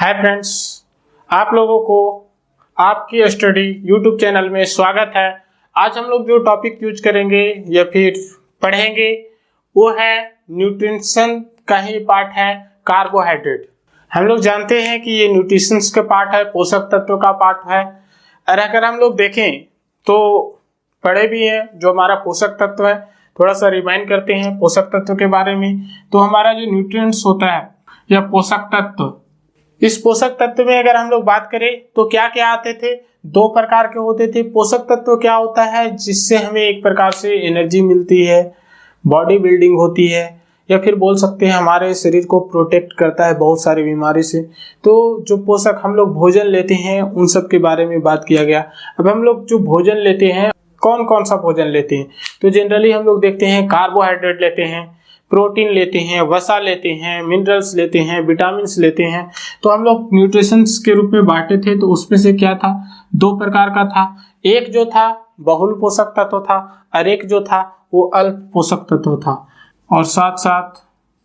Hi friends, आप लोगों को आपकी स्टडी यूट्यूब चैनल में स्वागत है। आज हम लोग जो टॉपिक यूज करेंगे या फिर पढ़ेंगे वो है न्यूट्रिशन का ही पार्ट है कार्बोहाइड्रेट। हम लोग जानते हैं कि ये न्यूट्रिशन का पार्ट है, पोषक तत्व का पार्ट है। और अगर हम लोग देखें तो पढ़े भी हैं जो हमारा पोषक तत्व है। थोड़ा सा रिमाइंड करते हैं पोषक तत्व के बारे में। तो हमारा जो न्यूट्रिएंट्स होता है या पोषक तत्व, इस पोषक तत्व में अगर हम लोग बात करें तो क्या क्या आते थे, दो प्रकार के होते थे। पोषक तत्व क्या होता है जिससे हमें एक प्रकार से एनर्जी मिलती है, बॉडी बिल्डिंग होती है, या फिर बोल सकते हैं हमारे शरीर को प्रोटेक्ट करता है बहुत सारी बीमारी से। तो जो पोषक हम लोग भोजन लेते हैं उन सब के बारे में बात किया गया। अब हम लोग जो भोजन लेते हैं, कौन कौन सा भोजन लेते हैं, तो जनरली हम लोग देखते हैं कार्बोहाइड्रेट लेते हैं, प्रोटीन लेते हैं, वसा लेते हैं, मिनरल्स लेते हैं, विटामिन्स लेते हैं। तो हम लोग न्यूट्रिशंस के रूप में बांटे थे। तो उसमें से क्या था, दो प्रकार का था। एक जो था बहुल पोषक तत्व था और एक जो था वो अल्प पोषक तत्व था। और साथ साथ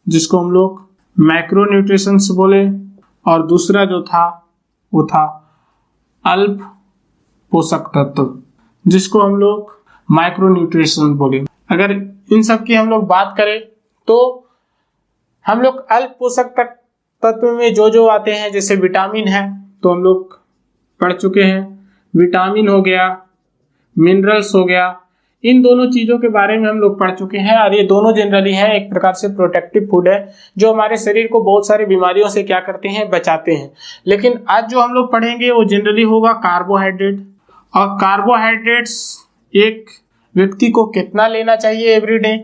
जिसको हम लोग मैक्रो न्यूट्रिशंस बोले, और दूसरा जो था वो था अल्प पोषक तत्व जिसको हम लोग माइक्रो न्यूट्रिशन बोले। अगर इन सब की हम लोग बात करें तो हम लोग अल्प पोषक तत्व में जो जो आते हैं, जैसे विटामिन है तो हम लोग पढ़ चुके हैं, विटामिन हो गया, मिनरल्स हो गया, इन दोनों चीजों के बारे में हम लोग पढ़ चुके हैं। और ये दोनों जनरली हैं एक प्रकार से प्रोटेक्टिव फूड है जो हमारे शरीर को बहुत सारी बीमारियों से क्या करते हैं, बचाते हैं। लेकिन आज जो हम लोग पढ़ेंगे वो जनरली होगा कार्बोहाइड्रेट। और कार्बोहाइड्रेट्स एक व्यक्ति को कितना लेना चाहिए एवरीडे,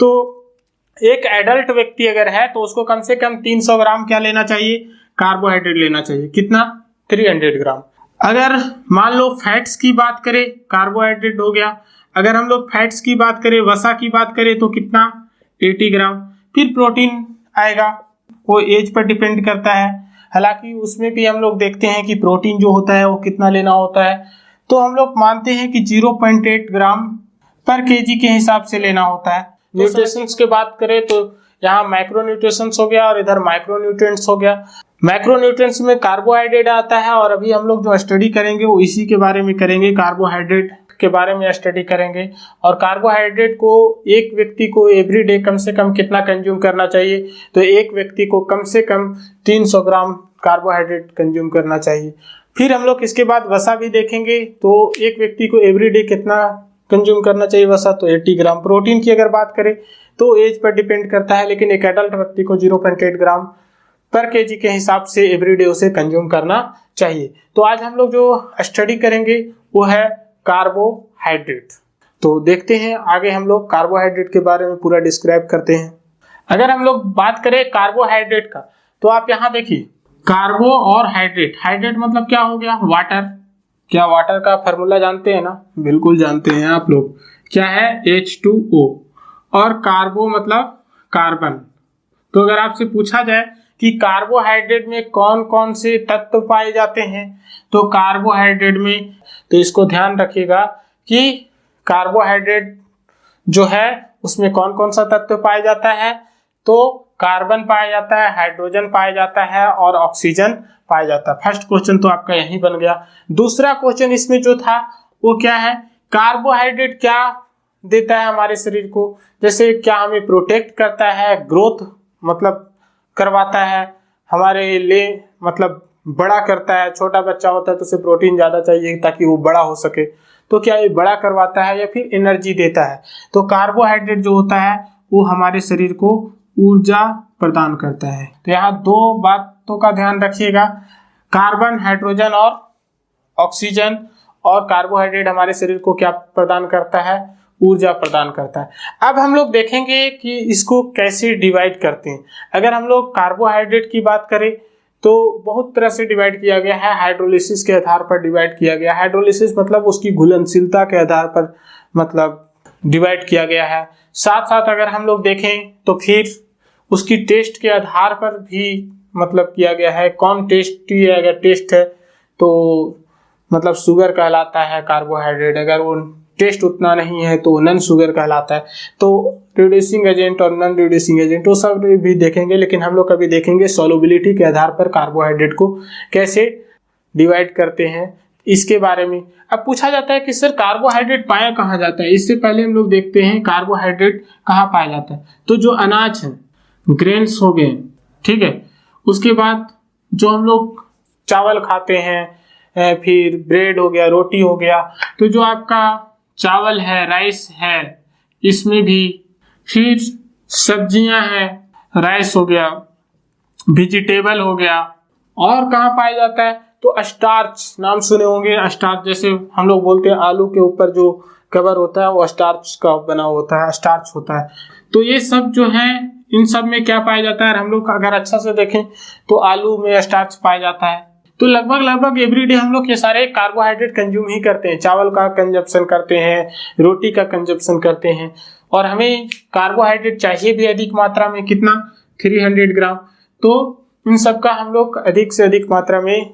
तो एक एडल्ट व्यक्ति अगर है तो उसको कम से कम 300 ग्राम क्या लेना चाहिए, कार्बोहाइड्रेट लेना चाहिए। कितना, 300 ग्राम। अगर मान लो फैट्स की बात करें, कार्बोहाइड्रेट हो गया। अगर हम लोग फैट्स की बात करें, वसा की बात करें तो कितना, 80 ग्राम। फिर प्रोटीन आएगा, वो एज पर डिपेंड करता है। हालांकि उसमें भी हम लोग देखते हैं कि प्रोटीन जो होता है वो कितना लेना होता है, तो हम लोग मानते हैं कि 0.8 ग्राम पर केजी के हिसाब से लेना होता है। न्यूट्रिशंस की बात करें तो यहाँ मैक्रो न्यूट्रिशंस हो गया और इधर माइक्रो न्यूट्रिएंट्स हो गया। मैक्रो न्यूट्रिएंट्स में कार्बोहाइड्रेट आता है और अभी हम लोग जो स्टडी करेंगे वो इसी के बारे में करेंगे, कार्बोहाइड्रेट के बारे में स्टडी करेंगे। और कार्बोहाइड्रेट को एक व्यक्ति को एवरीडे कम से कम कितना कंज्यूम करना चाहिए, तो एक व्यक्ति को कम से कम 300 ग्राम कार्बोहाइड्रेट कंज्यूम करना चाहिए। फिर हम लोग इसके बाद वसा भी देखेंगे, तो एक व्यक्ति को एवरीडे कितना कंज्यूम करना चाहिए वसा, तो 80 ग्राम। प्रोटीन की अगर बात करें तो एज पर डिपेंड करता है, लेकिन एक एडल्ट व्यक्ति को 0.8 ग्राम पर केजी के हिसाब से एवरीडे उसे कंज्यूम करना चाहिए। तो आज हम लोग जो स्टडी करेंगे वो है कार्बोहाइड्रेट। तो देखते हैं आगे हम लोग कार्बोहाइड्रेट के बारे में पूरा डिस्क्राइब करते हैं। अगर हम लोग बात करें कार्बोहाइड्रेट का, तो आप यहाँ देखिए कार्बो और हाइड्रेट। हाइड्रेट मतलब क्या हो गया, वाटर। क्या वाटर का फॉर्मूला जानते हैं ना, बिल्कुल जानते हैं आप लोग, क्या है, H2O। और कार्बो मतलब कार्बन। तो अगर आपसे पूछा जाए कि कार्बोहाइड्रेट में कौन कौन से तत्व पाए जाते हैं, तो कार्बोहाइड्रेट में, तो इसको ध्यान रखिएगा कि कार्बोहाइड्रेट जो है उसमें कौन कौन सा तत्व पाया जाता है, तो कार्बन पाया जाता है, हाइड्रोजन पाया जाता है और ऑक्सीजन पाया जाता है। फर्स्ट क्वेश्चन तो आपका यही बन गया। दूसरा क्वेश्चन इसमें जो था वो क्या है, कार्बोहाइड्रेट क्या देता है हमारे शरीर को, जैसे क्या हमें प्रोटेक्ट करता है, ग्रोथ मतलब करवाता है हमारे लिए, मतलब बड़ा करता है। छोटा बच्चा होता है तो उसे प्रोटीन ज्यादा चाहिए ताकि वो बड़ा हो सके, तो क्या ये बड़ा करवाता है या फिर एनर्जी देता है। तो कार्बोहाइड्रेट जो होता है वो हमारे शरीर को ऊर्जा प्रदान करता है। तो यहाँ दो बातों का ध्यान रखिएगा, कार्बन, हाइड्रोजन और ऑक्सीजन। और कार्बोहाइड्रेट हमारे शरीर को क्या प्रदान करता है, ऊर्जा प्रदान करता है। अब हम लोग देखेंगे कि इसको कैसे डिवाइड करते हैं। अगर हम लोग कार्बोहाइड्रेट की बात करें तो बहुत तरह से डिवाइड किया गया है, हाइड्रोलिसिस के आधार पर डिवाइड किया गया। हाइड्रोलिसिस मतलब उसकी घुलनशीलता के आधार पर मतलब डिवाइड किया गया है। साथ साथ अगर हम लोग देखें तो फिर उसकी टेस्ट के आधार पर भी मतलब किया गया है, कौन टेस्टी है। अगर टेस्ट है तो मतलब शुगर कहलाता है कार्बोहाइड्रेट, अगर वो टेस्ट उतना नहीं है तो नॉन शुगर कहलाता है। तो रिड्यूसिंग एजेंट और नॉन रिड्यूसिंग एजेंट वो सब भी देखेंगे, लेकिन हम लोग अभी देखेंगे सॉल्युबिलिटी के आधार पर कार्बोहाइड्रेट को कैसे डिवाइड करते हैं इसके बारे में। अब पूछा जाता है कि सर कार्बोहाइड्रेट पाया कहाँ जाता है, इससे पहले हम लोग देखते हैं कार्बोहाइड्रेट कहाँ पाया जाता है। तो जो अनाज है, ग्रेन्स हो गए, ठीक है, उसके बाद जो हम लोग चावल खाते हैं, फिर ब्रेड हो गया, रोटी हो गया, तो जो आपका चावल है, राइस है, इसमें भी, फिर सब्जियां हैं, राइस हो गया, वेजिटेबल हो गया, और कहाँ पाया जाता है तो स्टार्च, नाम सुने होंगे स्टार्च, जैसे हम लोग बोलते हैं आलू के ऊपर जो कवर होता है वो स्टार्च का बना होता है, स्टार्च होता है। तो ये सब जो है, इन सब में क्या पाया जाता है, हम लोग अगर अच्छा से देखें तो आलू में स्टार्च पाया जाता है। तो लगभग एवरीडे हम लोग ये सारे कार्बोहाइड्रेट कंज्यूम ही करते हैं, चावल का कंजप्शन करते हैं, रोटी का कंजप्शन करते हैं, और हमें कार्बोहाइड्रेट चाहिए भी अधिक मात्रा में, कितना, 300 ग्राम। तो इन सब का हम लोग अधिक से अधिक मात्रा में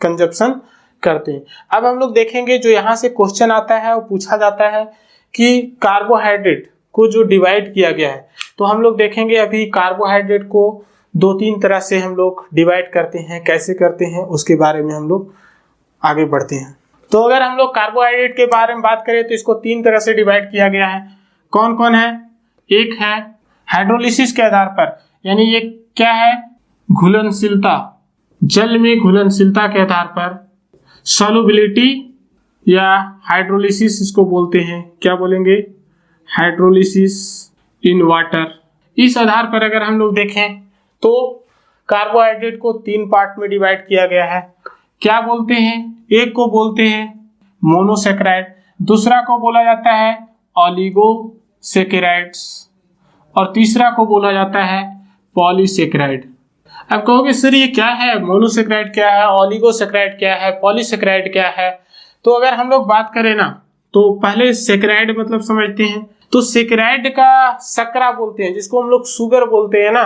कंजप्शन करते हैं। अब हम लोग देखेंगे जो यहाँ से क्वेश्चन आता है वो पूछा जाता है कि कार्बोहाइड्रेट को जो डिवाइड किया गया है, तो हम लोग देखेंगे अभी कार्बोहाइड्रेट को 2-3 तरह से हम लोग डिवाइड करते हैं, कैसे करते हैं उसके बारे में हम लोग आगे बढ़ते हैं। तो अगर हम लोग कार्बोहाइड्रेट के बारे में बात करें तो इसको 3 तरह से डिवाइड किया गया है। कौन कौन है? एक है हाइड्रोलिसिस के आधार पर, यानी ये क्या है, घुलनशीलता, जल में घुलनशीलता के आधार पर, सॉल्युबिलिटी या हाइड्रोलिसिस इसको बोलते हैं, क्या बोलेंगे, हाइड्रोलिसिस इन वाटर। इस आधार पर अगर हम लोग देखें तो कार्बोहाइड्रेट को 3 पार्ट में डिवाइड किया गया है। क्या बोलते हैं? एक को बोलते हैं मोनोसेकेराइड, दूसरा को बोला जाता है ऑलिगोसेकेराइड्स, और तीसरा को बोला जाता है पॉलीसेकेराइड। अब कहोगे सर ये क्या है, मोनोसेकेराइड क्या है, ऑलिगोसेकेराइड क्या है, पॉलीसेकेराइड क्या है? तो अगर हम लोग बात करें ना तो पहले सेकेराइड मतलब समझते हैं। तो सेकेराइड का शर्करा बोलते हैं, जिसको हम लोग शुगर बोलते हैं ना,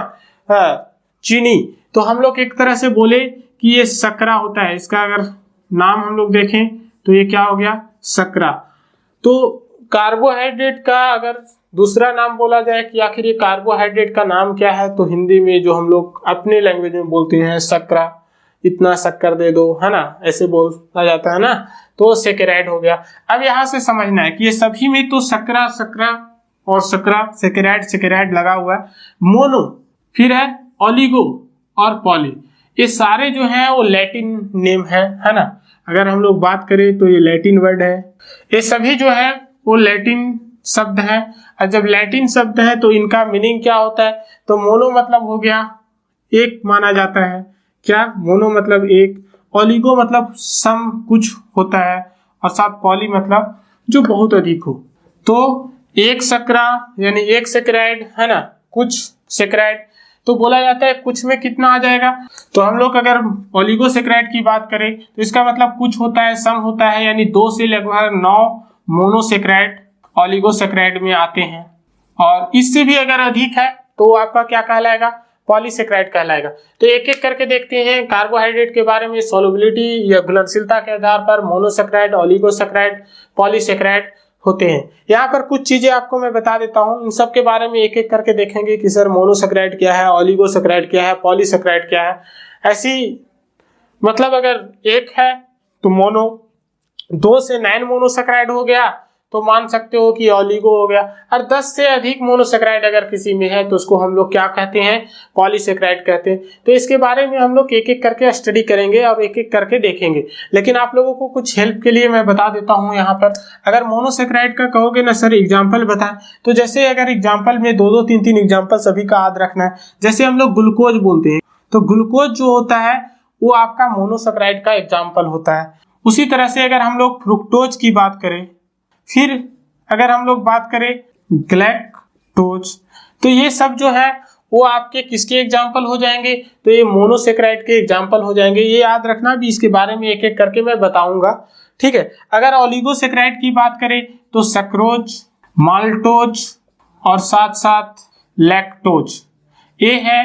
चीनी। तो हम लोग एक तरह से बोले कि ये शर्करा होता है, इसका अगर नाम हम लोग देखें तो ये क्या हो गया, शर्करा। तो कार्बोहाइड्रेट का अगर दूसरा नाम बोला जाए कि आखिर ये कार्बोहाइड्रेट का नाम क्या है, तो हिंदी में जो हम लोग अपने लैंग्वेज में बोलते हैं शर्करा, इतना शक्कर दे दो, है ना, ऐसे बोला जाता है ना, तो सेकेराइड हो गया। अब यहाँ से समझना है कि ये सभी में तो शर्करा शर्करा और शर्करा, सेकेराइड लगा हुआ है। मोनो, फिर है ऑलिगो और पॉली, ये सारे जो हैं वो लैटिन नेम है ना। अगर हम लोग बात करें तो ये लैटिन वर्ड है, ये सभी जो है वो लैटिन शब्द है। और जब लैटिन शब्द है तो इनका मीनिंग क्या होता है, तो मोनो मतलब हो गया एक माना जाता है, क्या, मोनो मतलब एक, ऑलिगो मतलब सम कुछ होता है, और साथ पॉली मतलब जो बहुत अधिक हो। तो एक शर्करा यानी एक सेकेराइड, है ना, कुछ सेकेराइड, तो बोला जाता है कुछ में कितना आ जाएगा। तो हम लोग अगर ऑलिगोसेकेराइड की बात करें तो इसका मतलब कुछ होता है, सम होता है, यानी 2 से लगभग 9 मोनोसेकेराइड ऑलिगोसेकेराइड में आते हैं, और इससे भी अगर अधिक है तो आपका क्या कहलाएगा, पॉलीसेकेराइड कहलाएगा। तो एक एक करके देखते हैं कार्बोहाइड्रेट के बारे में। सॉल्युबिलिटी या घुलनशीलता के आधार पर मोनोसेकेराइड, ऑलिगोसेकेराइड, पॉलीसेकेराइड होते हैं। यहाँ पर कुछ चीजें आपको मैं बता देता हूँ, इन सब के बारे में एक एक करके देखेंगे कि सर मोनोसेकेराइड क्या है, ऑलिगोसेकेराइड क्या है, पॉलीसेकेराइड क्या है। ऐसी मतलब अगर एक है तो मोनो, 2 से 9 मोनोसेकेराइड हो गया तो मान सकते हो कि ऑलिगो हो गया, और 10 से अधिक मोनोसेकेराइड अगर किसी में है तो उसको हम लोग क्या कहते हैं, पॉलीसेकेराइड कहते हैं। तो इसके बारे में हम लोग एक एक करके स्टडी करेंगे और एक एक करके देखेंगे। लेकिन आप लोगों को कुछ हेल्प के लिए मैं बता देता हूँ यहाँ पर। अगर मोनोसेकेराइड का कहोगे ना सर एग्जाम्पल बताएं, तो जैसे अगर एग्जाम्पल में 2-2, 3-3 एग्जाम्पल सभी का याद रखना है। जैसे हम लोग ग्लूकोज बोलते हैं, तो ग्लूकोज जो होता है वो आपका मोनोसेकेराइड का एग्जाम्पल होता है। उसी तरह से अगर हम लोग फ्रुक्टोज की बात करें, फिर अगर हम लोग बात करें ग्लैक्टोज, तो ये सब जो है वो आपके किसके एग्जाम्पल हो जाएंगे, तो ये मोनोसेकेराइड के एग्जाम्पल हो जाएंगे। ये याद रखना भी, इसके बारे में एक एक करके मैं बताऊंगा, ठीक है। अगर ऑलिगोसेकेराइड की बात करें तो सक्रोज, माल्टोज और साथ साथ लैक्टोज, ये है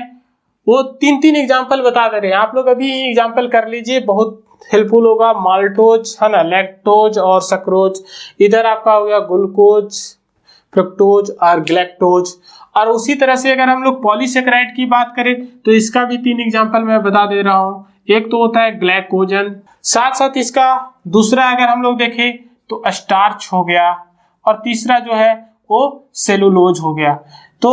वो 3-3 एग्जाम्पल बता दे रहे हैं। आप लोग अभी एग्जाम्पल कर लीजिए, बहुत हेल्पफुल होगा माल्टोज, है ना, लैक्टोज और सक्रोज। इधर आपका हो गया ग्लूकोज, फ्रक्टोज और ग्लैक्टोज। और उसी तरह से अगर हम लोग पॉलीसेकेराइड की बात करें तो इसका भी 3 एग्जांपल मैं बता दे रहा हूं। एक तो होता है ग्लाइकोजन, साथ साथ इसका दूसरा अगर हम लोग देखें तो स्टार्च हो गया, और तीसरा जो है वो सेलुलोज हो गया। तो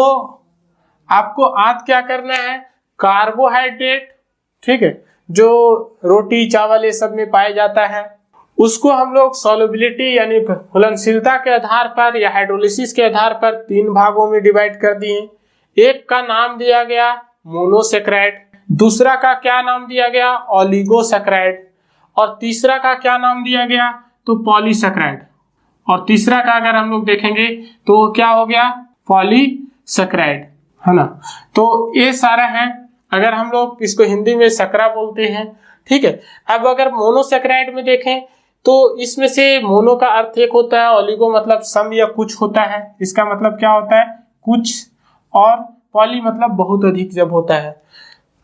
आपको आज क्या करना है, कार्बोहाइड्रेट, ठीक है, जो रोटी चावल ये सब में पाया जाता है, उसको हम लोग सॉल्युबिलिटी यानी घुलनशीलता के आधार पर या हाइड्रोलिसिस के आधार पर 3 भागों में डिवाइड कर दिए। एक का नाम दिया गया मोनोसेक्राइड, दूसरा का क्या नाम दिया गया ओलिगोसेक्राइड, और तीसरा का क्या नाम दिया गया तो पॉलीसेक्राइड, और तीसरा का अगर हम लोग देखेंगे तो क्या हो गया पॉलीसेक्राइड, है ना। तो ये सारा है, अगर हम लोग इसको हिंदी में सकरा बोलते हैं, ठीक है। अब अगर मोनोसेक्राइड में देखें तो इसमें से मोनो का अर्थ एक होता है, ओलिगो मतलब सम या कुछ होता है, इसका मतलब क्या होता है कुछ, और पॉली मतलब बहुत अधिक जब होता है।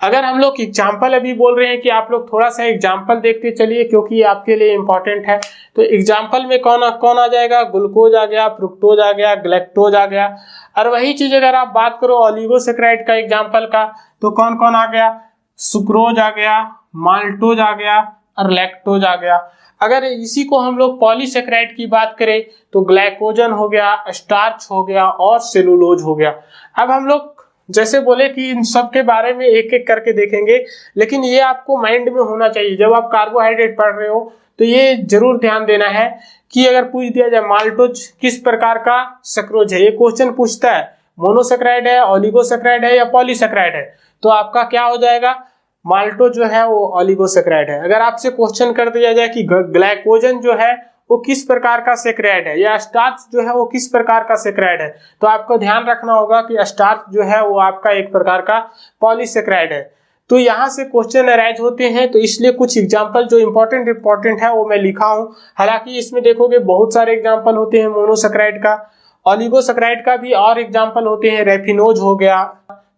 अगर हम लोग एग्जाम्पल अभी बोल रहे हैं कि आप लोग थोड़ा सा एग्जाम्पल देखते चलिए क्योंकि आपके लिए इंपॉर्टेंट है। तो एग्जाम्पल में कौन कौन आ जाएगा, ग्लूकोज आ गया, फ्रुक्टोज आ गया, ग्लैक्टोज आ गया। और वही चीज अगर आप बात करो ओलिगोसेक्राइड का एग्जाम्पल का तो कौन कौन आ गया, सुक्रोज आ गया, माल्टोज आ गया और लैक्टोज आ गया। अगर इसी को हम लोग पॉलीसेक्राइड की बात करें तो ग्लाइकोजन हो गया, स्टार्च हो गया और सेलुलोज हो गया। अब हम लोग जैसे बोले कि इन सब के बारे में एक एक करके देखेंगे, लेकिन ये आपको माइंड में होना चाहिए जब आप कार्बोहाइड्रेट पढ़ रहे हो, तो ये जरूर ध्यान देना है कि अगर पूछ दिया जाए माल्टोज किस प्रकार का सक्रोज है, ये क्वेश्चन पूछता है मोनोसेक्राइड है, ओलिगोसेक्राइड है या पॉलीसेक्राइड है, तो आपका क्या हो जाएगा माल्टोज जो है वो ओलिगोसेक्राइड है। अगर आपसे क्वेश्चन कर दिया जाए कि ग्लाइकोजन जो है वो किस प्रकार का सेक्राइड है या स्टार्च जो है वो किस प्रकार का सेक्राइड है, तो आपको ध्यान रखना होगा कि स्टार्च जो है वो आपका एक प्रकार का पॉलीसेक्राइड है। तो यहाँ से क्वेश्चन अराइज होते हैं, तो इसलिए कुछ एग्जांपल जो इंपॉर्टेंट है वो मैं लिखा हूँ। हालांकि इसमें देखोगे बहुत सारे एग्जांपल होते हैं मोनोसेक्राइड का, ओलिगोसेक्राइड का भी और एग्जांपल होते हैं, रेफिनोज हो गया,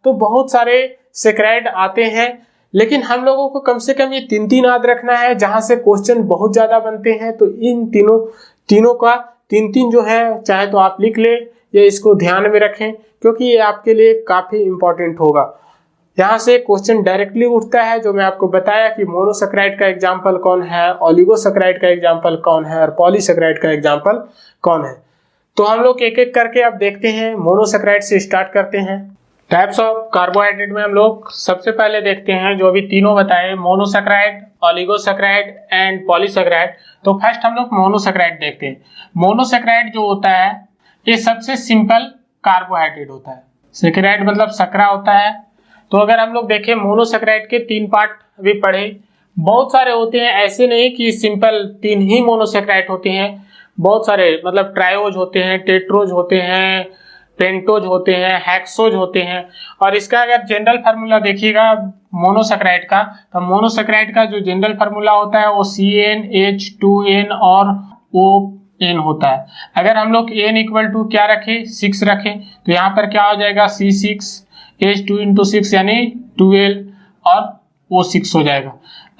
तो बहुत सारे सेक्राइड आते हैं। लेकिन हम लोगों को कम से कम ये 3 याद रखना है जहां से क्वेश्चन बहुत ज्यादा बनते हैं। तो इन तीनों का 3 जो है चाहे तो आप लिख ले या इसको ध्यान में रखें क्योंकि ये आपके लिए काफी इंपॉर्टेंट होगा। यहाँ से क्वेश्चन डायरेक्टली उठता है जो मैं आपको बताया कि मोनोसेक्राइड का एग्जाम्पल कौन है, ओलिगोसेक्राइड का एग्जाम्पल कौन है और पॉलीसेक्राइड का एग्जाम्पल कौन है। तो हम लोग एक एक करके अब देखते हैं। मोनोसेक्राइड से स्टार्ट करते हैं। टाइप्स ऑफ कार्बोहाइड्रेट में हम लोग सबसे पहले देखते हैं जो अभी तीनों बताए, मोनोसेक्राइड, ओलिगोसेक्राइड एंड पॉलीसेक्राइड। तो फर्स्ट हम लोग मोनोसेक्राइड देखते हैं। मोनोसेक्राइड जो होता है ये सबसे सिंपल कार्बोहाइड्रेट होता है। सेक्राइड मतलब सकरा होता है। तो अगर हम लोग देखें मोनोसेक्राइड के 3 पार्ट अभी पढ़े, बहुत सारे होते हैं, ऐसे नहीं कि सिंपल 3 ही मोनोसेक्राइड होते हैं, बहुत सारे मतलब ट्रायोज होते हैं, टेट्रोज होते हैं, पेंटोज होते हैं, हेक्सोज होते हैं। और इसका अगर जनरल फार्मूला देखिएगा मोनोसेक्राइड का, तो मोनोसेक्राइड का जो जनरल फार्मूला होता है वो CnH2n और ON होता है। अगर हम लोग n इक्वल टू क्या रखें 6 रखें तो यहाँ पर क्या हो जाएगा C6H2 × 6 यानी 12 और O6 हो जाएगा।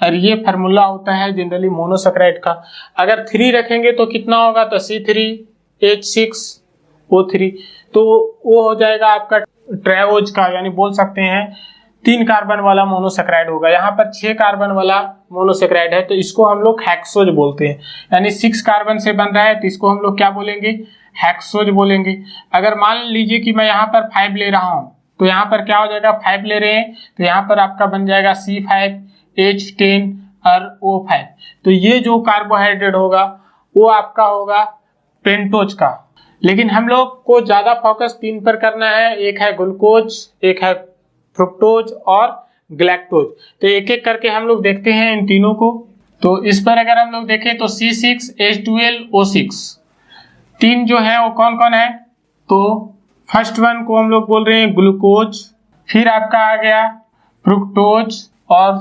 और ये फार्मूला होता है जनरली मोनोसेक्राइड का। अगर 3 रखेंगे तो कितना होगा, तो C3H6O3, तो वो हो जाएगा आपका ट्रायोज का, यानी बोल सकते हैं 3 कार्बन वाला मोनोसेक्राइड होगा। यहाँ पर 6 कार्बन वाला मोनोसेक्राइड है तो इसको हम लोग हेक्सोज बोलते हैं, यानी 6 कार्बन से बन रहा है तो इसको हम लोग क्या बोलेंगे, हेक्सोज बोलेंगे। अगर मान लीजिए कि मैं यहाँ पर 5 ले रहा हूँ तो यहाँ पर क्या हो जाएगा, 5 ले रहे हैं तो यहाँ पर आपका बन जाएगा C5H10 और O5। तो ये जो कार्बोहाइड्रेट होगा वो आपका होगा पेंटोज का। लेकिन हम लोग को ज्यादा फोकस 3 पर करना है, एक है ग्लूकोज, एक है फ्रुक्टोज और ग्लैक्टोज। तो एक एक करके हम लोग देखते हैं इन तीनों को। तो इस पर अगर हम लोग देखें तो C6H12O6 3 जो है वो कौन कौन है, तो फर्स्ट वन को हम लोग बोल रहे हैं ग्लूकोज, फिर आपका आ गया फ्रुक्टोज और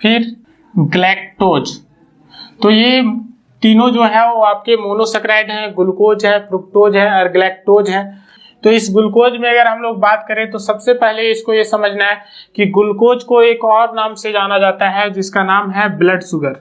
फिर ग्लैक्टोज। तो ये तीनों जो है वो आपके मोनोसेक्राइड हैं, ग्लूकोज है, फ्रुक्टोज है और ग्लैक्टोज है। तो इस ग्लूकोज में अगर हम लोग बात करें तो सबसे पहले इसको ये समझना है कि ग्लूकोज को एक और नाम से जाना जाता है जिसका नाम है ब्लड शुगर।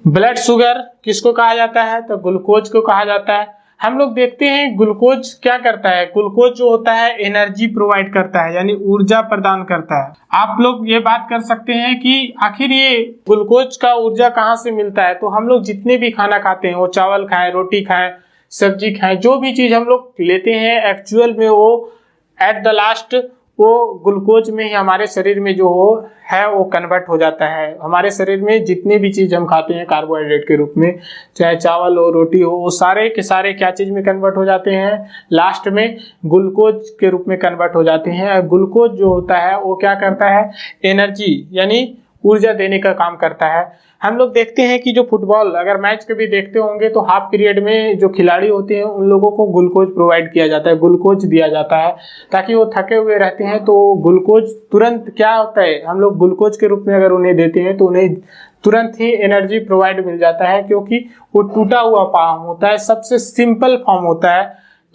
ब्लड शुगर किसको कहा जाता है? तो ग्लूकोज को कहा जाता है। हम लोग देखते हैं ग्लूकोज क्या करता है। ग्लूकोज जो होता है एनर्जी प्रोवाइड करता है, यानी ऊर्जा प्रदान करता है। आप लोग ये बात कर सकते हैं कि आखिर ये ग्लूकोज का ऊर्जा कहाँ से मिलता है? तो हम लोग जितने भी खाना खाते हैं, वो चावल खाएं, रोटी खाएं, सब्जी खाएं, जो भी चीज हम लोग लेते हैं एक्चुअल में वो एट द लास्ट वो ग्लूकोज में ही हमारे शरीर में जो वो कन्वर्ट हो जाता है। हमारे शरीर में जितने भी चीज हम खाते हैं कार्बोहाइड्रेट के रूप में, चाहे चावल हो, रोटी हो, वो सारे के सारे क्या चीज में कन्वर्ट हो जाते हैं? लास्ट में ग्लूकोज के रूप में कन्वर्ट हो जाते हैं। ग्लूकोज जो होता है वो क्या करता है? एनर्जी यानी ऊर्जा देने का काम करता है। हम लोग देखते हैं कि जो फुटबॉल अगर मैच कभी देखते होंगे तो हाफ पीरियड में जो खिलाड़ी होते हैं उन लोगों को ग्लूकोज प्रोवाइड किया जाता है, ग्लूकोज दिया जाता है, ताकि वो थके हुए रहते हैं तो ग्लूकोज तुरंत क्या होता है, हम लोग ग्लूकोज के रूप में अगर उन्हें देते हैं तो उन्हें तुरंत ही एनर्जी प्रोवाइड मिल जाता है, क्योंकि वो टूटा हुआ फॉर्म होता है, सबसे सिंपल फॉर्म होता है।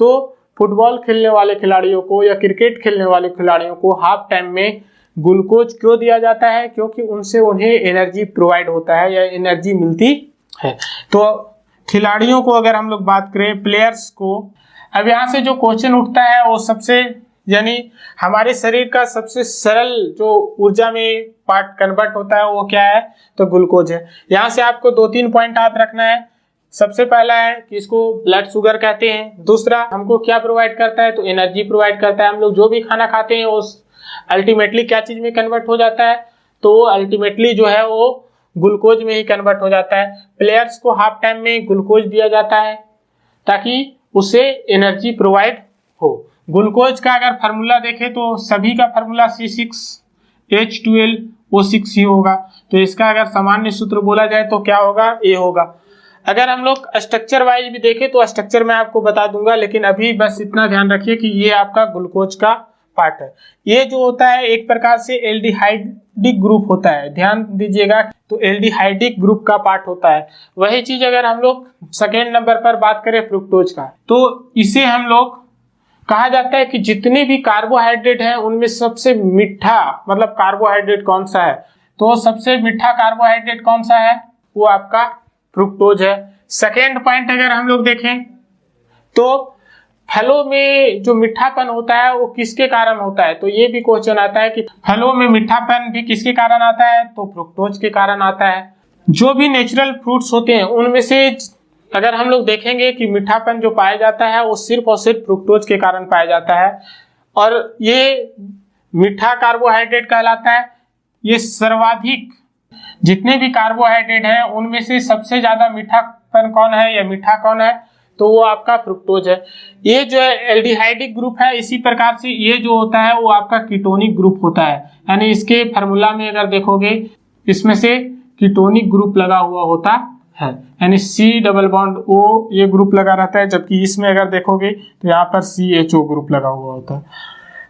तो फुटबॉल खेलने वाले खिलाड़ियों को या क्रिकेट खेलने वाले खिलाड़ियों को हाफ टाइम में ग्लूकोज क्यों दिया जाता है? क्योंकि उनसे उन्हें एनर्जी प्रोवाइड होता है या एनर्जी मिलती है। तो खिलाड़ियों को अगर हम लोग बात करें, प्लेयर्स को, अब यहाँ से जो क्वेश्चन उठता है वो सबसे यानी हमारे शरीर का सबसे सरल जो ऊर्जा में पार्ट कन्वर्ट होता है वो क्या है? तो ग्लूकोज है। यहाँ से आपको 2-3 पॉइंट याद रखना है। सबसे पहला है कि इसको ब्लड शुगर कहते हैं। दूसरा, हमको क्या प्रोवाइड करता है? तो एनर्जी प्रोवाइड करता है। हम लोग जो भी खाना खाते हैं उस अल्टीमेटली क्या चीज में कन्वर्ट हो जाता है? तो अल्टीमेटली जो है वो ग्लूकोज में ही कन्वर्ट हो जाता है। प्लेयर्स को हाफ टाइम में ग्लूकोज दिया जाता है ताकि उसे एनर्जी प्रोवाइड हो। ग्लूकोज का अगर फार्मूला देखें तो सभी का फार्मूला C6H12O6 ही होगा। तो इसका अगर सामान्य सूत्र बोला जाए तो क्या होगा? A होगा। अगर हम लोग स्ट्रक्चर वाइज भी देखें तो स्ट्रक्चर मैं आपको बता दूंगा, लेकिन अभी बस इतना ध्यान रखिए कि ये आपका ग्लूकोज का पार्ट है। ये जो होता है एक प्रकार से एल्डिहाइडिक ग्रुप होता है, ध्यान दीजिएगा। तो एल्डिहाइडिक ग्रुप का पार्ट होता है। वही चीज अगर हम लोग सेकेंड नंबर पर बात करें फ्रुक्टोज का, तो इसे हम लोग कहा जाता है कि जितने भी कार्बोहाइड्रेट हैं उनमें सबसे मीठा मतलब कार्बोहाइड्रेट कौन सा है? तो सबसे मीठा कार्बोहाइड्रेट कौन सा है? वो आपका फ्रुक्टोज है। सेकेंड पॉइंट अगर हम लोग देखें तो फलों में जो मीठापन होता है वो किसके कारण होता है? तो ये भी क्वेश्चन आता है कि फलों में मीठापन भी किसके कारण आता है? तो फ्रुक्टोज के कारण आता है। जो भी नेचुरल फ्रूट्स होते हैं उनमें से अगर हम लोग देखेंगे कि मीठापन जो पाया जाता है वो सिर्फ और सिर्फ फ्रुक्टोज के कारण पाया जाता है, और ये मीठा कार्बोहाइड्रेट कहलाता है। ये सर्वाधिक जितने भी कार्बोहाइड्रेट हैं उनमें से सबसे ज्यादा मीठापन कौन है या मीठा कौन है? तो वो आपका फ्रुक्टोज है। ये जो है एल्डिहाइडिक ग्रुप है। इसी प्रकार से ये जो होता है वो आपका कीटोनिक ग्रुप होता है, यानी इसके फार्मूला में अगर देखोगे इसमें से कीटोनिक ग्रुप लगा हुआ होता है, यानी C+O ये ग्रुप लगा रहता है, जबकि इसमें अगर देखोगे तो यहाँ पर CHO ग्रुप लगा हुआ होता है।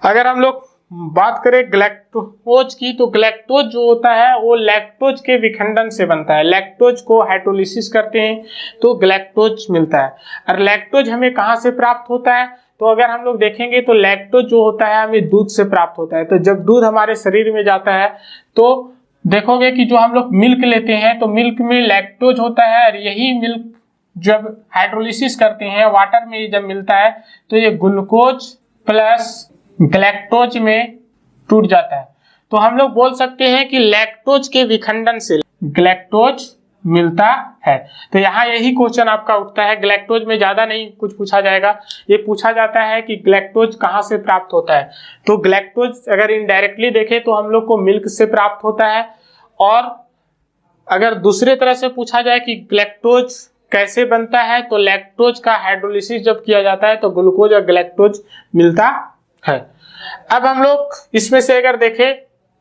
अगर हम लोग बात करें ग्लैक्टोज की, तो ग्लैक्टोज जो होता है वो लैक्टोज के विखंडन से बनता है। लैक्टोज को हाइड्रोलिसिस करते हैं तो ग्लैक्टोज मिलता है। और लैक्टोज हमें कहाँ से प्राप्त होता है? तो अगर हम लोग देखेंगे तो लैक्टोज जो होता है हमें दूध से प्राप्त होता है। तो जब दूध हमारे शरीर में जाता है तो देखोगे कि जो हम लोग मिल्क लेते हैं तो मिल्क में लैक्टोज होता है, और यही मिल्क जब हाइड्रोलिसिस करते हैं वाटर में जब मिलता है तो ये ग्लूकोज प्लस ग्लैक्टोज में टूट जाता है। तो हम लोग बोल सकते हैं कि लैक्टोज के विखंडन से ग्लैक्टोज मिलता है। तो यहाँ यही क्वेश्चन आपका उठता है। ग्लैक्टोज में ज्यादा नहीं कुछ पूछा जाएगा, ये पूछा जाता है कि ग्लैक्टोज कहाँ से प्राप्त होता है। तो ग्लैक्टोज अगर इनडायरेक्टली देखें तो हम लोग को मिल्क से प्राप्त होता है, और अगर दूसरे तरह से पूछा जाए कि ग्लैक्टोज कैसे बनता है, तो लैक्टोज का हाइड्रोलिसिस जब किया जाता है तो ग्लूकोज और ग्लैक्टोज मिलता है। अब हम लोग इसमें से अगर देखें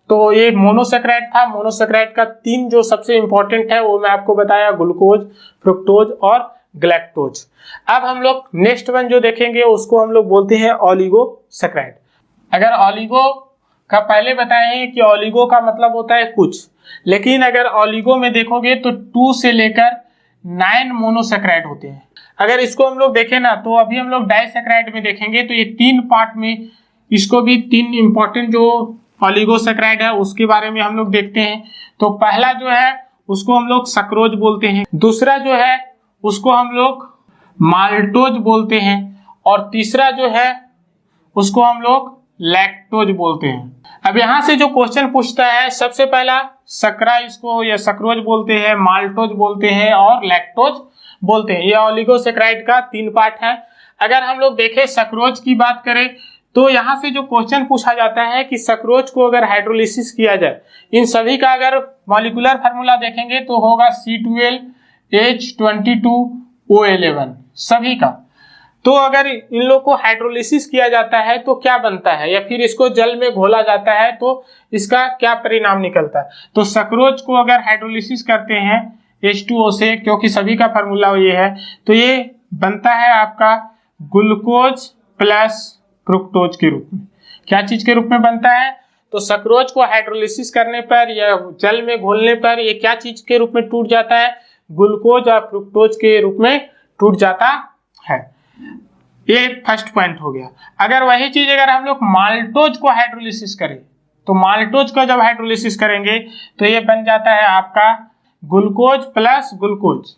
तो ये मोनोसेक्राइड था। मोनोसेक्राइड का 3 जो सबसे इंपॉर्टेंट है वो मैं आपको बताया, ग्लूकोज, फ्रुक्टोज और ग्लैक्टोज। अब हम लोग नेक्स्ट वन जो देखेंगे उसको हम लोग बोलते हैं ओलिगोसेक्राइड। अगर ओलिगो का पहले बताए हैं कि ओलिगो का मतलब होता है कुछ, लेकिन अगर ओलिगो में देखोगे तो 2 से लेकर 9 मोनोसेक्राइड होते हैं। अगर इसको हम लोग देखें ना तो अभी हम लोग डाइसेक्राइड में देखेंगे तो ये 3 पार्ट में इसको भी 3 इंपॉर्टेंट जो ओलिगोसेक्राइड है उसके बारे में हम लोग देखते हैं। तो पहला जो है उसको हम लोग सक्रोज बोलते हैं, दूसरा जो है उसको हम लोग माल्टोज बोलते हैं, और तीसरा जो है उसको हम लोग लैक्टोज बोलते हैं। अब यहाँ से जो क्वेश्चन पूछता है, सबसे पहला सक्राइज को या सक्रोज बोलते हैं, माल्टोज बोलते हैं और लैक्टोज बोलते हैं। ये ओलिगोसैकेराइड का 3 पार्ट है। अगर हम लोग देखें सक्रोज की बात करें तो यहाँ से जो क्वेश्चन पूछा जाता है कि सक्रोज को अगर हाइड्रोलिसिस किया जाए, इन सभी का अगर मॉलिक्यूलर फार्मूला देखेंगे तो होगा C12H22O11 सभी का। तो अगर इन लोग को हाइड्रोलिसिस किया जाता है तो क्या बनता है, या फिर इसको जल में घोला जाता है तो इसका क्या परिणाम निकलता है। तो सक्रोज को अगर हाइड्रोलिसिस करते हैं H2O से, क्योंकि सभी का फार्मूला ये है, तो ये बनता है आपका ग्लूकोज प्लस फ्रुक्टोज के रूप में। क्या चीज के रूप में बनता है, तो सक्रोज को हाइड्रोलिसिस करने पर या जल में घोलने पर ये क्या चीज के रूप में टूट जाता है, ग्लूकोज और फ्रुक्टोज के रूप में टूट जाता है। ये फर्स्ट पॉइंट हो गया। अगर वही चीज अगर हम लोग माल्टोज को हाइड्रोलिसिस करें, तो माल्टोज का जब हाइड्रोलिसिस करेंगे तो ये बन जाता है आपका ग्लूकोज प्लस ग्लूकोज।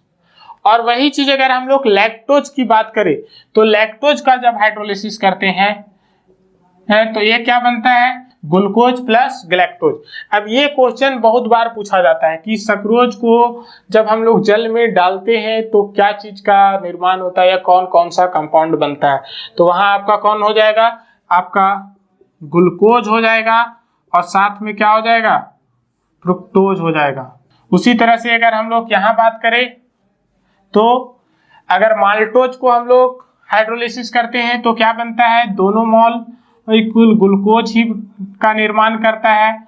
और वही चीज अगर हम लोग लैक्टोज की बात करें तो लैक्टोज का जब हाइड्रोलिसिस करते हैं तो ये क्या बनता है, ग्लूकोज प्लस गैलेक्टोज। अब ये क्वेश्चन बहुत बार पूछा जाता है कि सक्रोज को जब हम लोग जल में डालते हैं तो क्या चीज का निर्माण होता है या कौन कौन सा कंपाउंड बनता है। तो वहां आपका कौन हो जाएगा, आपका ग्लूकोज हो जाएगा और साथ में क्या हो जाएगा, फ्रुक्टोज हो जाएगा। उसी तरह से अगर हम लोग यहाँ बात करें तो अगर माल्टोज को हम लोग हाइड्रोलिसिस करते हैं तो क्या बनता है, दोनों मॉल इक्वल ग्लूकोज ही का निर्माण करता है।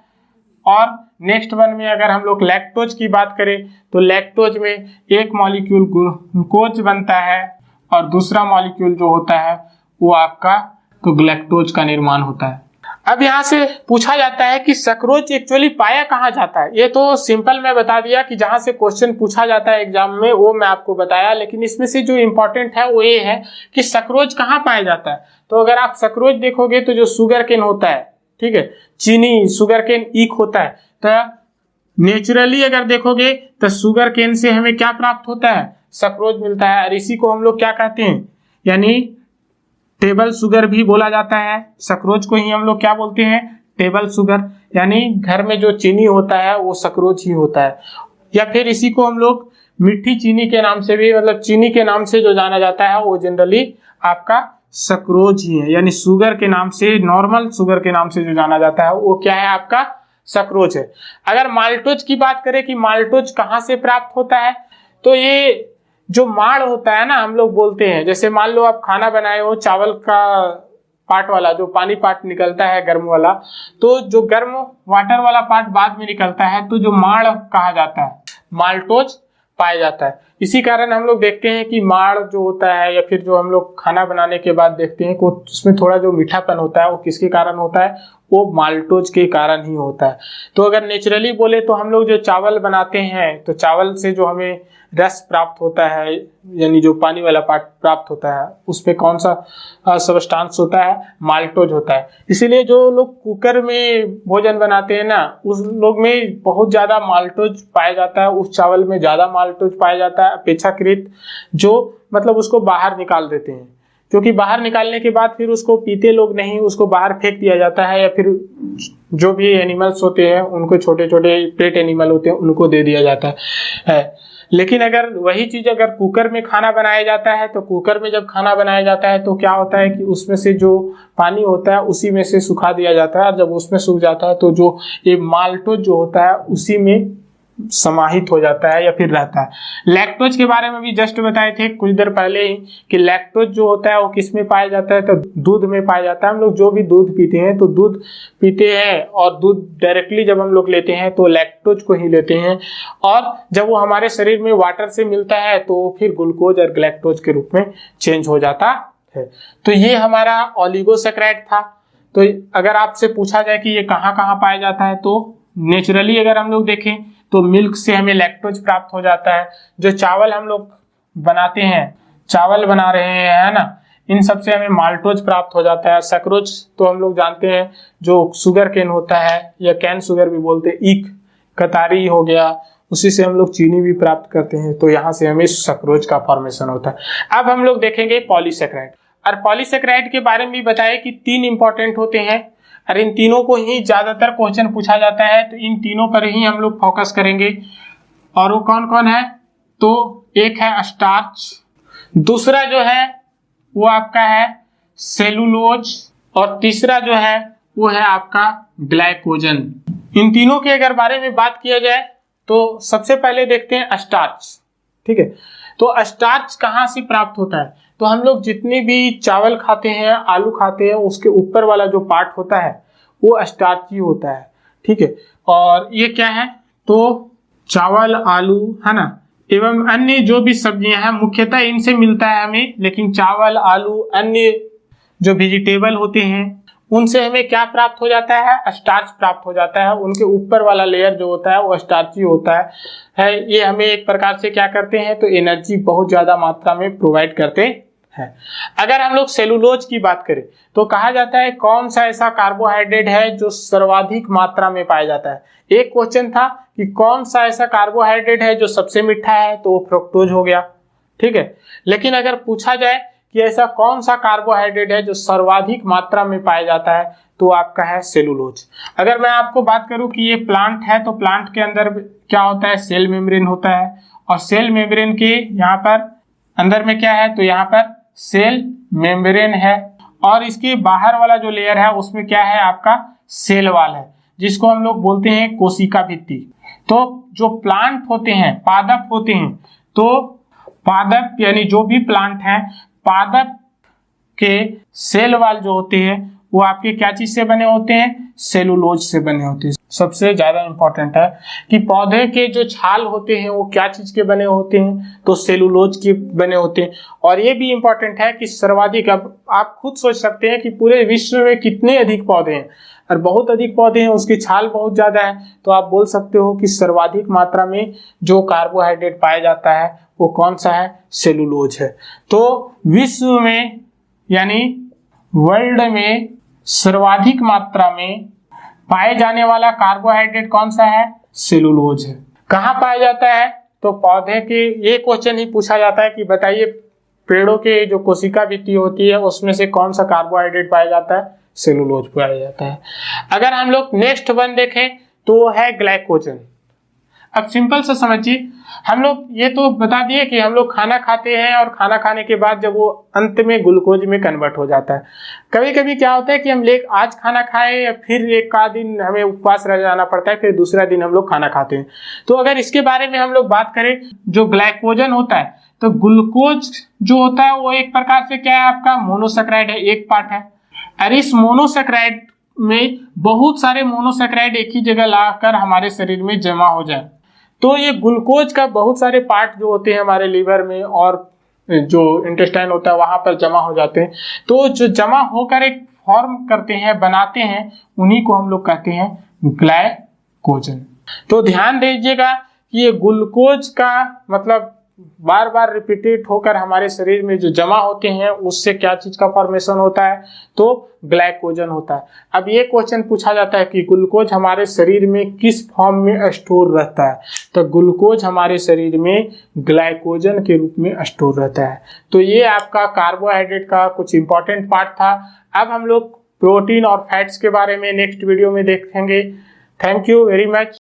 और नेक्स्ट वन में अगर हम लोग लैक्टोज की बात करें तो लैक्टोज में एक मॉलिक्यूल ग्लूकोज बनता है और दूसरा मॉलिक्यूल जो होता है वो आपका तो गैलेक्टोज का निर्माण होता है। अब यहाँ से पूछा जाता है कि सक्रोज एक्चुअली पाया कहाँ जाता है। ये तो सिंपल मैं बता दिया कि जहाँ से क्वेश्चन पूछा जाता है एग्जाम में, वो मैं आपको बताया, लेकिन इसमें से जो इम्पोर्टेंट है वो ये है कि सक्रोज कहाँ पाया जाता है। तो अगर आप सक्रोज देखोगे तो जो शुगर केन होता है, ठीक है, चीनी शुगर केन ईख होता है, तो नेचुरली अगर देखोगे तो शुगर केन से हमें क्या प्राप्त होता है, सक्रोज मिलता है। और इसी को हम लोग क्या कहते हैं, यानी टेबल शुगर भी बोला जाता है। सक्रोज को ही हम लोग क्या बोलते हैं, टेबल शुगर, यानी घर में जो चीनी होता है वो सक्रोज ही होता है। या फिर इसी को हम लोग मीठी चीनी के नाम से भी, मतलब चीनी के नाम से जो जाना जाता है वो जनरली आपका सक्रोज ही है, यानी शुगर के नाम से, नॉर्मल शुगर के नाम से जो जाना जाता है वो क्या है, आपका सक्रोज है। अगर माल्टोज की बात करें कि माल्टोज कहाँ से प्राप्त होता है, तो ये जो माड़ होता है ना, हम लोग बोलते हैं, जैसे मान लो आप खाना बनाए हो, चावल का पार्ट वाला जो पानी पार्ट निकलता है गर्म वाला, तो जो गर्म वाटर वाला पार्ट बाद में निकलता है तो जो माड़ कहा जाता है, माल्टोज पाया जाता है। इसी कारण हम लोग देखते हैं कि माड़ जो होता है या फिर जो हम लोग खाना बनाने के बाद देखते हैं को उसमें थोड़ा जो मीठापन होता है वो किसके कारण होता है, वो माल्टोज के कारण ही होता है। तो अगर नेचुरली बोले तो हम लोग जो चावल बनाते हैं तो चावल से जो हमें रस प्राप्त होता है, यानी जो पानी वाला पार्ट प्राप्त होता है, उस पे कौन सा सब्सटेंस होता है, माल्टोज होता है। इसीलिए जो लोग कुकर में भोजन बनाते हैं ना, उस लोग में बहुत ज्यादा माल्टोज पाया जाता है, उस चावल में ज्यादा माल्टोज पाया जाता है अपेक्षाकृत जो मतलब उसको बाहर निकाल देते हैं, क्योंकि बाहर निकालने के बाद फिर उसको पीते लोग नहीं, उसको बाहर फेंक दिया जाता है, या फिर जो भी एनिमल्स होते हैं उनको, छोटे छोटे पेट एनिमल होते हैं उनको दे दिया जाता है। लेकिन अगर वही चीज अगर कुकर में खाना बनाया जाता है, तो कुकर में जब खाना बनाया जाता है तो क्या होता है कि उसमें से जो पानी होता है उसी में से सुखा दिया जाता है, और जब उसमें सूख जाता है तो जो ये माल्टोज जो होता है उसी में समाहित हो जाता है या फिर रहता है। लैक्टोज के बारे में भी जस्ट बताए थे कुछ देर पहले ही कि लैक्टोज जो होता है वो किस में पाया जाता है, तो दूध में पाया जाता है। हम लोग जो भी दूध पीते हैं तो दूध पीते हैं और दूध डायरेक्टली जब हम लोग लेते हैं तो लैक्टोज को ही लेते हैं, और जब वो हमारे शरीर में वाटर से मिलता है तो फिर ग्लूकोज और गैलेक्टोज के रूप में चेंज हो जाता है। तो ये हमारा ओलिगोसैकेराइड था। तो अगर आपसे पूछा जाए कि ये कहाँ कहाँ पाया जाता है, तो नेचुरली अगर हम लोग देखें तो मिल्क से हमें लैक्टोज प्राप्त हो जाता है। जो चावल हम लोग बनाते हैं, चावल बना रहे हैं, है ना, इन सब से हमें माल्टोज प्राप्त हो जाता है। सक्रोज तो हम लोग जानते हैं जो शुगर केन होता है या कैन शुगर भी बोलते हैं, ईख कतारी हो गया, उसी से हम लोग चीनी भी प्राप्त करते हैं, तो यहाँ से हमें सक्रोज का फॉर्मेशन होता है। अब हम लोग देखेंगे पॉलीसेकेराइड। और पॉलीसेकेराइड के बारे में भी बताया कि 3 इंपॉर्टेंट होते हैं और इन तीनों को ही ज्यादातर क्वेश्चन पूछा जाता है, तो इन तीनों पर ही हम लोग फोकस करेंगे। और वो कौन कौन है, तो एक है स्टार्च, दूसरा जो है वो आपका है सेलुलोज, और तीसरा जो है वो है आपका ग्लाइकोजन। इन तीनों के अगर बारे में बात किया जाए तो सबसे पहले देखते हैं स्टार्च। ठीक है, तो स्टार्च कहाँ से प्राप्त होता है, तो हम लोग जितने भी चावल खाते हैं, आलू खाते हैं, उसके ऊपर वाला जो पार्ट होता है वो स्टार्च ही होता है। ठीक है, और ये क्या है, तो चावल, आलू है ना, एवं अन्य जो भी सब्जियां हैं मुख्यतः इनसे मिलता है हमें, लेकिन चावल, आलू, अन्य जो वेजिटेबल होते हैं उनसे हमें क्या प्राप्त हो जाता है, स्टार्च प्राप्त हो जाता है। उनके ऊपर वाला लेयर जो होता है वो स्टार्ची होता है। ये हमें एक प्रकार से क्या करते हैं, तो एनर्जी बहुत ज्यादा मात्रा में प्रोवाइड करते हैं। अगर हम लोग सेलुलोज की बात करें तो कहा जाता है कौन सा ऐसा कार्बोहाइड्रेट है जो सर्वाधिक मात्रा में पाया जाता है। एक क्वेश्चन था कि कौन सा ऐसा कार्बोहाइड्रेट है जो सबसे मीठा है, तो वो फ्रुक्टोज हो गया। ठीक है, लेकिन अगर पूछा जाए कि ऐसा कौन सा कार्बोहाइड्रेट है जो सर्वाधिक मात्रा में पाया जाता है, तो आपका है सेलुलोज। अगर मैं आपको बात करूं कि ये प्लांट है, तो प्लांट के अंदर क्या होता है, सेल मेम्ब्रेन होता है, और सेल मेम्ब्रेन के यहाँ पर अंदर में क्या है, तो यहाँ पर सेल मेम्ब्रेन है, और इसके बाहर वाला जो लेयर है उसमें क्या है, आपका सेल वाल है, जिसको हम लोग बोलते हैं कोशिका भित्ति। तो जो प्लांट होते हैं, पादप होते हैं, तो पादप यानी जो भी प्लांट है, पादप के सेल वाल जो होते हैं वो आपके क्या चीज से बने होते हैं, सेलुलोज से बने होते हैं। सबसे ज्यादा इंपॉर्टेंट है कि पौधे के जो छाल होते हैं वो क्या चीज के बने होते हैं, तो सेलुलोज के बने होते हैं। और ये भी इंपॉर्टेंट है कि सर्वाधिक, अब आप खुद सोच सकते हैं कि पूरे विश्व में कितने अधिक पौधे हैं, और बहुत अधिक पौधे हैं, उसकी छाल बहुत ज्यादा है, तो आप बोल सकते हो कि सर्वाधिक मात्रा में जो कार्बोहाइड्रेट पाया जाता है वो कौन सा है, सेलुलोज है। तो विश्व में यानी वर्ल्ड में सर्वाधिक मात्रा में पाए जाने वाला कार्बोहाइड्रेट कौन सा है, सेलुलोज है। कहाँ पाया जाता है, तो पौधे के, ये क्वेश्चन ही पूछा जाता है कि बताइए पेड़ों के जो कोशिका भित्ति होती है उसमें से कौन सा कार्बोहाइड्रेट पाया जाता है, सेलुलोज पाया जाता है। अगर हम लोग नेक्स्ट वन देखें तो वो है ग्लाइकोजन। अब सिंपल से समझिए, हम लोग ये तो बता दिए कि हम लोग खाना खाते हैं और खाना खाने के बाद जब वो अंत में ग्लूकोज में कन्वर्ट हो जाता है। कभी कभी क्या होता है कि हम आज खाना खाएं या फिर एक आध दिन हमें उपवास रह जाना पड़ता है, फिर दूसरा दिन हम लोग खाना खाते हैं। तो अगर इसके बारे में हम लोग बात करें, जो ग्लाइकोजन होता है, तो ग्लूकोज जो होता है वो एक प्रकार से क्या है, आपका मोनोसेकेराइड है, एक पार्ट है। और इस मोनोसेकेराइड में बहुत सारे मोनोसेकेराइड एक ही जगह लाकर हमारे शरीर में जमा हो जाए, तो ये ग्लूकोज का बहुत सारे पार्ट जो होते हैं हमारे लीवर में और जो इंटेस्टाइन होता है वहां पर जमा हो जाते हैं। तो जो जमा होकर एक फॉर्म करते हैं, बनाते हैं, उन्हीं को हम लोग कहते हैं ग्लाइकोजन। तो ध्यान दीजिएगा कि ये ग्लूकोज का मतलब बार बार रिपीटेड होकर हमारे शरीर में जो जमा होते हैं उससे क्या चीज का फॉर्मेशन होता है, तो ग्लाइकोजन होता है। अब ये क्वेश्चन पूछा जाता है कि ग्लूकोज हमारे शरीर में किस फॉर्म में स्टोर रहता है, तो ग्लूकोज हमारे शरीर में ग्लाइकोजन के रूप में स्टोर रहता है। तो ये आपका कार्बोहाइड्रेट का कुछ इंपॉर्टेंट पार्ट था। अब हम लोग प्रोटीन और फैट्स के बारे में नेक्स्ट वीडियो में देखेंगे। Thank you very much.